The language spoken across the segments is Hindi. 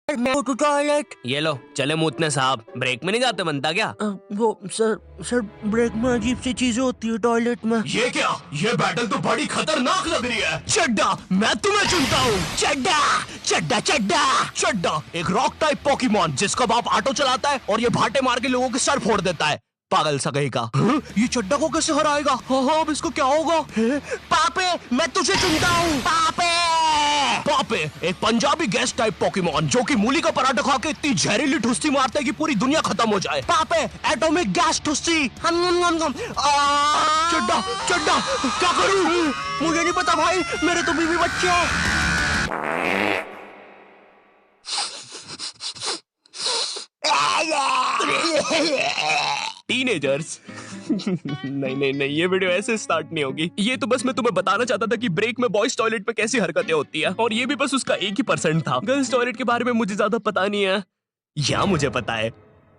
मैं टू टॉयलेट। ये लो चले मूतने साहब, ब्रेक में नहीं जाते बनता क्या? वो सर ब्रेक में अजीब सी चीजें होती है टॉयलेट में। ये क्या? ये बैटल तो बड़ी खतरनाक लग रही है। चड्डा, मैं तुम्हें चुनता हूँ। चड्डा चड्डा चड्डा चड्डा एक रॉक टाइप पोकेमॉन जिसका बाप ऑटो चलाता है और ये भाटे मार के लोगों के सर फोड़ देता है। पागल सा कहीं का। ये चड्डा को कैसे हराएगा? हाँ, अब इसको क्या होगा? पापे मैं तुझे चुनता हूँ। पापे पापे एक पंजाबी गैस टाइप पोकेमॉन जो कि मूली का पराठा खा के इतनी जहरीली ठुस्सी मारता है कि पूरी दुनिया खत्म हो जाए। पापे एटॉमिक गैस ठुस्सी। चड्डा चड्डा क्या करूं? मुझे नहीं पता भाई, मेरे तो बीवी बच्चे हैं। टीनेजर्स नहीं, ये वीडियो ऐसे स्टार्ट नहीं होगी। ये तो बस मैं तुम्हें बताना चाहता था कि ब्रेक में बॉयज टॉयलेट में कैसी हरकतें होती है, और ये भी बस उसका 1% था। गर्ल्स टॉयलेट के बारे में मुझे ज्यादा पता नहीं है, या मुझे पता है।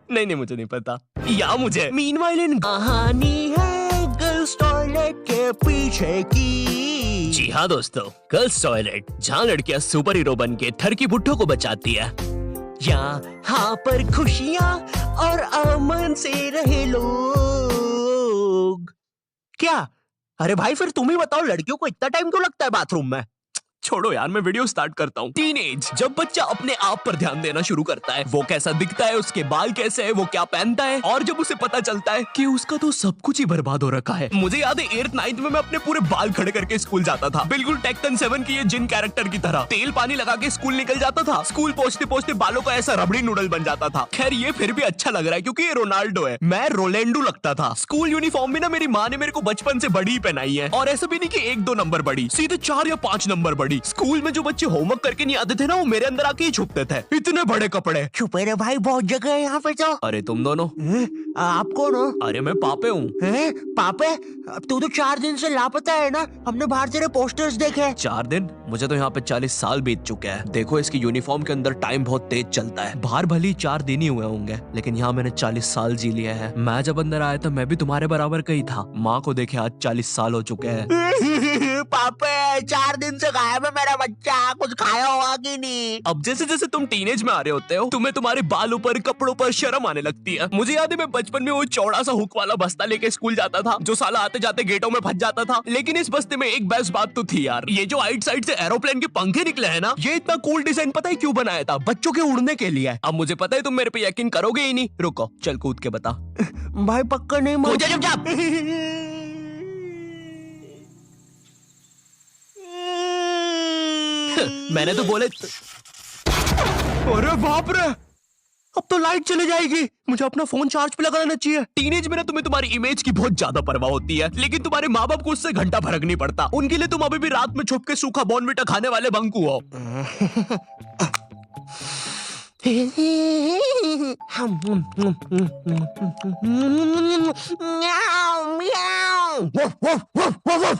नहीं मुझे नहीं पता, या मुझे मीनवाइल इन कहानी है गर्ल्स टॉयलेट के पीछे की। जी हाँ दोस्तों, गर्ल्स टॉयलेट जहाँ लड़कियां सुपर हीरो बन के थरकी बुड्ढों को बचाती है। यहाँ पर खुशियाँ और अमन से रहे लोग। क्या? अरे भाई फिर तुम ही बताओ, लड़कियों को इतना टाइम क्यों लगता है बाथरूम में? छोड़ो यार, मैं वीडियो स्टार्ट करता हूँ। टीनेज, जब बच्चा अपने आप पर ध्यान देना शुरू करता है, वो कैसा दिखता है, उसके बाल कैसे है, वो क्या पहनता है, और जब उसे पता चलता है कि उसका तो सब कुछ ही बर्बाद हो रखा है। मुझे याद है 8th 9th में मैं अपने पूरे बाल खड़े करके स्कूल जाता था, बिल्कुल टेक्टन 7 की ये जिन कैरेक्टर की तरह। तेल पानी लगा के स्कूल निकल जाता था। स्कूल पहुंचते पहुंचते बालों का ऐसा रबड़ी नूडल बन जाता था। खैर ये फिर भी अच्छा लग रहा है क्योंकि ये रोनाल्डो है, मैं रोलेंडो लगता था। स्कूल यूनिफॉर्म भी ना मेरी माँ ने मेरे को बचपन से बड़ी ही पहनाई है, और ऐसा भी नहीं कि 1-2 नंबर बड़ी, सीधे 4 या 5 नंबर बड़ी। स्कूल में जो बच्चे होमवर्क करके नहीं आते थे ना, वो मेरे अंदर आके ही छुपते थे। इतने बड़े कपड़े। छुपे रे भाई, बहुत जगह है यहाँ पे तो। अरे तुम दोनों? आप कौन हो? अरे मैं पापे हूँ। पापे? अब तू तो 4 दिन से लापता है ना, हमने बाहर तेरे पोस्टर्स देखे। 4 दिन? मुझे तो यहाँ पे 40 साल बीत चुके हैं। देखो इसकी यूनिफॉर्म के अंदर टाइम बहुत तेज चलता है। बाहर भली 4 दिन ही हुए होंगे, लेकिन यहाँ मैंने 40 साल जी लिए हैं। मैं जब अंदर आया था मैं भी तुम्हारे बराबर का ही था। माँ को देखे आज 40 साल हो चुके हैं। पापे 4 दिन से गायब है मेरा बच्चा, कुछ खाया होगा कि नहीं? अब जैसे जैसे तुम टीनेज में आ रहे होते हो, तुम्हें तुम्हारे बालों पर, कपड़ों पर शर्म आने लगती है। मुझे याद है मैं बचपन में वो चौड़ा सा हुक वाला बस्ता लेके स्कूल जाता था, जो साला आते जाते गेटों में फंस जाता था। लेकिन इस बस्ते में एक बेस्ट बात तो थी यार, ये जो आइट साइड से एरोप्लेन के पंखे निकले हैं ना, ये इतना कूल डिजाइन पता है क्यों बनाया था? बच्चों के उड़ने के लिए। अब मुझे पता है तुम मेरे पे यकीन करोगे ही नहीं। रुको, चल कूद के बता। भाई पक्का नहीं कूद जा चुपचाप। मैंने तो बोले। अरे बाप रे, अब तो लाइट चली जाएगी। मुझे अपना फोन चार्ज पे लगाना चाहिए। टीनेज में ना तुम्हें तुम्हारी इमेज की बहुत ज्यादा परवाह होती है, लेकिन तुम्हारे माँ बाप को उससे घंटा फर्क नहीं पड़ता। उनके लिए तुम अभी भी रात में छुप के सूखा बॉर्नविटा खाने वाले बंकू हो।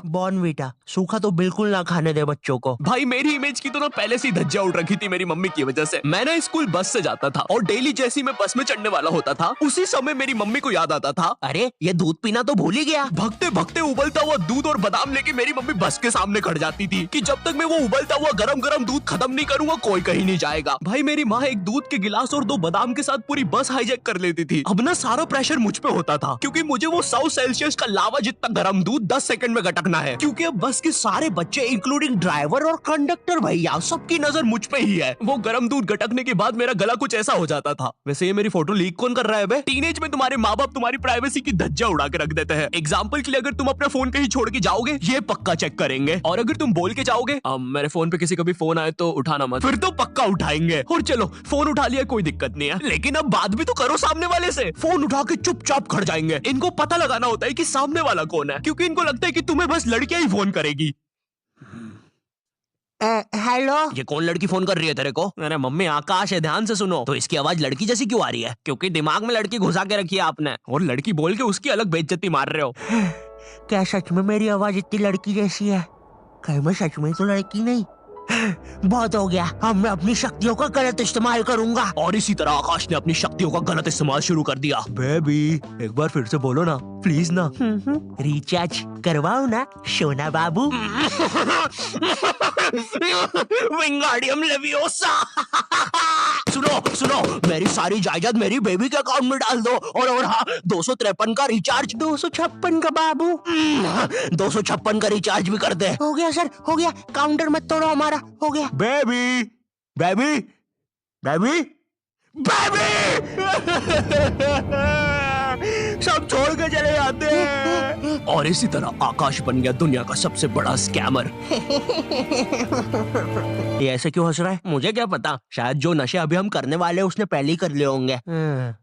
बॉर्नविटा सूखा तो बिल्कुल ना खाने दे बच्चों को। भाई मेरी इमेज की तो ना पहले से ही धज्जियां उड़ रखी थी मेरी मम्मी की वजह से। मैं ना स्कूल बस से जाता था, और डेली जैसी मैं बस में चढ़ने वाला होता था, उसी समय मेरी मम्मी को याद आता था, अरे ये दूध पीना तो भूल ही गया। भगते भगते उबलता हुआ दूध और बादाम लेके मेरी मम्मी बस के सामने खड़ जाती थी कि जब तक मैं वो उबलता हुआ गरम गरम दूध खत्म नहीं करूंगा कोई कहीं नहीं जाएगा। भाई मेरी माँ एक दूध के गिलास और 2 बादाम के साथ पूरी बस हाईजैक कर लेती थी। अब ना सारा प्रेशर मुझ पे होता था, क्योंकि मुझे वो 100 सेल्सियस का लावा जितना गर्म दूध 10 सेकंड में गटकना है। क्योंकि अब बस के सारे बच्चे इंक्लूडिंग ड्राइवर और कंडक्टर भैया सबकी नजर मुझ पे ही है। वो गर्म दूध गटकने के बाद मेरा गला कुछ ऐसा हो जाता था। वैसे ये मेरी फोटो लीक कौन कर रहा है बे? टीनेज में तुम्हारे माँ बाप तुम्हारी प्राइवेसी की धज्जियां उड़ा के रख देते हैं। एग्जाम्पल के लिए अगर तुम अपना फोन कहीं छोड़ के जाओगे, ये पक्का चेक करेंगे, और अगर तुम बोल के जाओगे मेरे फोन पे किसी का भी फोन आए तो उठाना मत, फिर तो पक्का उठाएंगे। और चलो फोन उठा लिया कोई दिक्कत नहीं है, लेकिन अब बात भी तो करो सामने वाले से। फोन उठा के चुपचाप खड़ जाएंगे। इनको पता लगाना होता है कि सामने वाला कौन है, क्योंकि इनको लगता है कि तुम्हें बस लड़कियां ही फोन करेगी। हेलो, ये कौन लड़की फोन कर रही है तेरे को? अरे मम्मी आकाश है, ध्यान से सुनो। तो इसकी आवाज लड़की जैसी क्यों आ रही है? क्योंकि दिमाग में लड़की घुसा के रखी है आपने, और लड़की बोल के उसकी अलग बेइज्जती मार रहे हो। क्या सच में मेरी आवाज इतनी लड़की जैसी है? कहीं मैं सच में तो लड़की नहीं? बहुत हो गया, अब मैं अपनी शक्तियों का गलत इस्तेमाल करूंगा। और इसी तरह आकाश ने अपनी शक्तियों का गलत इस्तेमाल शुरू कर दिया। बेबी एक बार फिर से बोलो ना प्लीज ना। रिचार्ज करवाओ ना सोना बाबू। विंगाडियम लेवियोसा। मेरी सारी जायदाद मेरी बेबी के अकाउंट में डाल दो। और हाँ, 253 का रिचार्ज। 256 का बाबू। 256 का रिचार्ज भी कर दे। हो गया सर, हो गया। काउंटर मत तोड़ो हमारा, हो गया। बेबी बेबी बेबी बेबी सब छोड़ के चले जाते हैं। और इसी तरह आकाश बन गया दुनिया का सबसे बड़ा स्कैमर। ये ऐसे क्यों हंस रहा है? मुझे क्या पता, शायद जो नशे अभी हम करने वाले हैं उसने पहले ही कर लिए होंगे।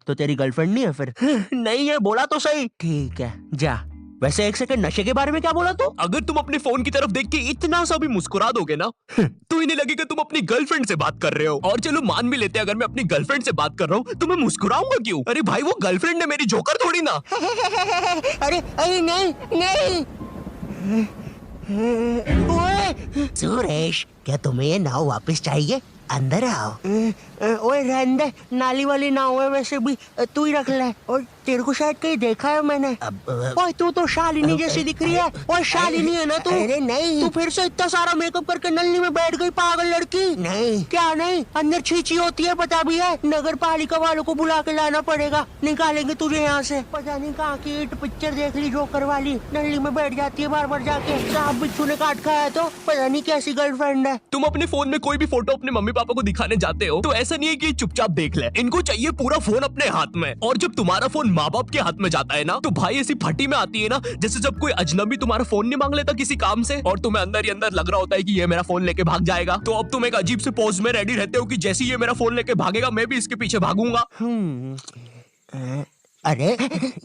तो तेरी गर्लफ्रेंड नहीं है फिर? नहीं है, बोला तो सही। ठीक है, जा। वैसे एक सेकंड, नशे के बारे में क्या बोला तू? अगर तुम अपने फोन की तरफ देख के इतना सा भी मुस्कुरा दोगे ना तो इन्हें लगेगा तुम अपनी गर्लफ्रेंड से बात कर रहे हो। और चलो मान भी लेते हैं अगर मैं अपनी गर्लफ्रेंड से बात कर रहा हूँ तो मैं मुस्कुराऊंगा क्यों? अरे भाई वो गर्लफ्रेंड है मेरी, जोकर थोड़ी ना। अरे अरे नहीं नहीं। ओए सुरेश, क्या तुम्हें ये नाव वापस चाहिए? अंदर आओ। ओए रहने दे, नाली वाली नाव है वैसे भी, तू ही रख ले। और तेरे को शायद कहीं देखा है मैंने। ओए तू तो शालिनी जैसी दिख रही है। ओए शालिनी है ना तू? अरे नहीं। तू फिर से इतना सारा मेकअप करके नल्ली में बैठ गई पागल लड़की। नहीं। क्या नहीं? अंदर छींची होती है पता भी है। नगर पालिका वालों को बुला के लाना पड़ेगा, निकालेंगे तुझे यहाँ से। पता नहीं कहाँ की इट पिक्चर देख ली जोकर वाली, नल्ली में बैठ जाती है बार बार जाके। सांप बिच्छू ने काट खाया तो पता नहीं कैसी गर्लफ्रेंड है। तुम अपने फोन में कोई भी फोटो अपने मम्मी पापा को दिखाने जाते हो तो ऐसा नहीं है कि चुपचाप देख ले, इनको चाहिए पूरा फोन अपने हाथ में। और जब तुम्हारा फोन माँ बाप के हाथ में जाता है ना तो भाई ऐसी फटी में आती है ना, जैसे जब कोई अजनबी तुम्हारा फोन नहीं मांग लेता किसी काम से और तुम्हें अंदर ही अंदर लग रहा होता है कि ये मेरा फोन लेके भाग जाएगा। तो अब तुम एक अजीब से पोज में रेडी रहते हो कि जैसे ये मेरा फोन लेके भागेगा मैं भी इसके पीछे भागूंगा। अरे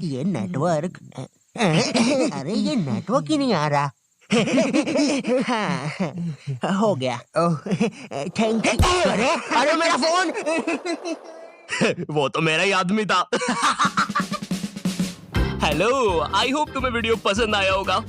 ये नेटवर्क, अरे ये नेटवर्क ही नहीं आ रहा। हाँ, हो गया। Thank you. अरे मेरा फोन। वो तो मेरा ही आदमी था। हेलो, आई होप तुम्हें वीडियो पसंद आया होगा।